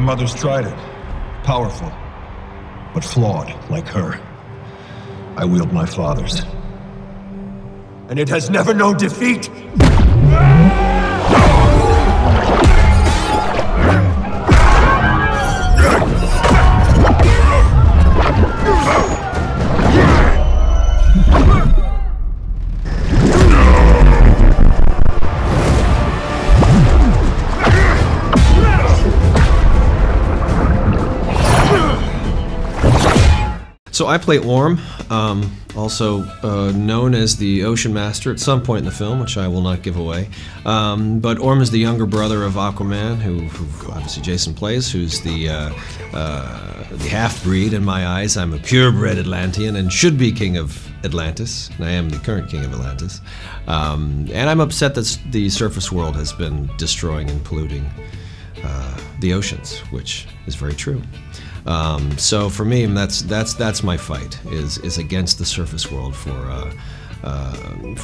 mother's trident. Powerful, but flawed, like her. I wield my father's. And it has never known defeat! So I play Orm, also known as the Ocean Master at some point in the film, which I will not give away. But Orm is the younger brother of Aquaman, who obviously Jason plays, who's the half-breed in my eyes. I'm a purebred Atlantean and should be king of Atlantis, and I am the current king of Atlantis. And I'm upset that the surface world has been destroying and polluting the oceans, which is very true. So for me, that's my fight, is against the surface world for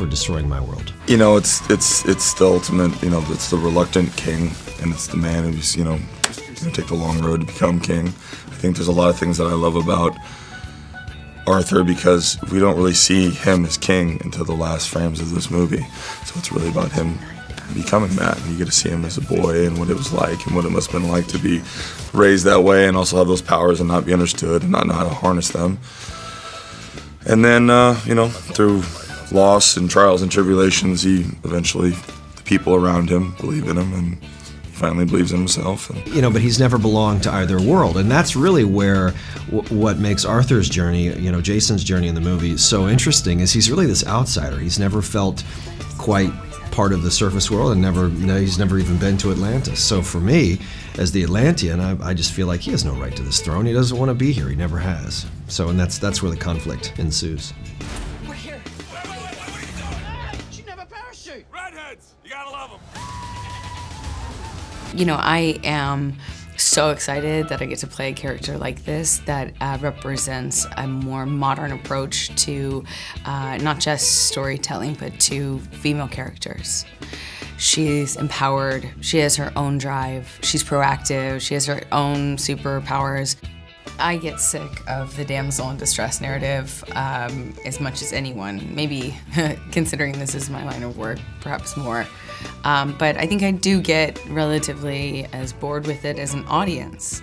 destroying my world. You know, it's the ultimate. You know, it's the reluctant king, and it's the man who's going to take the long road to become king. I think there's a lot of things that I love about Arthur because we don't really see him as king until the last frames of this movie. So it's really about him becoming that, and you get to see him as a boy and what it was like and what it must have been like to be raised that way and also have those powers and not be understood and not know how to harness them. And then, you know, through loss and trials and tribulations, he eventually, the people around him believe in him, and he finally believes in himself. And you know, but he's never belonged to either world, and that's really where what makes Arthur's journey, you know, Jason's journey in the movie so interesting, is he's really this outsider. He's never felt quite part of the surface world, and he's never even been to Atlantis. So for me, as the Atlantean, I just feel like he has no right to this throne. He doesn't want to be here. He never has. So, and that's where the conflict ensues. We're here. Wait, what are you doing? You didn't have a parachute. Redheads, you gotta love them. You know, I am so excited that I get to play a character like this that represents a more modern approach to not just storytelling, but to female characters. She's empowered, she has her own drive, she's proactive, she has her own superpowers. I get sick of the damsel in distress narrative as much as anyone, maybe considering this is my line of work, perhaps more. But I think I do get relatively as bored with it as an audience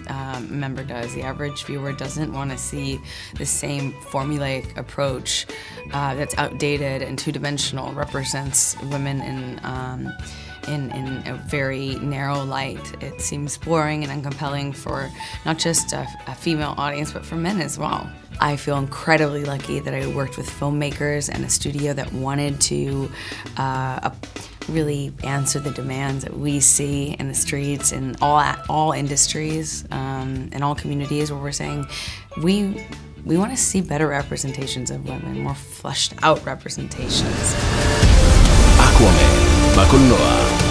member does. The average viewer doesn't want to see the same formulaic approach that's outdated and two-dimensional, represents women in a very narrow light. It seems boring and uncompelling for not just a female audience, but for men as well. I feel incredibly lucky that I worked with filmmakers and a studio that wanted to really answer the demands that we see in the streets in all industries and all communities, where we're saying we want to see better representations of women, more fleshed out representations. אקוומן, בקולנוע.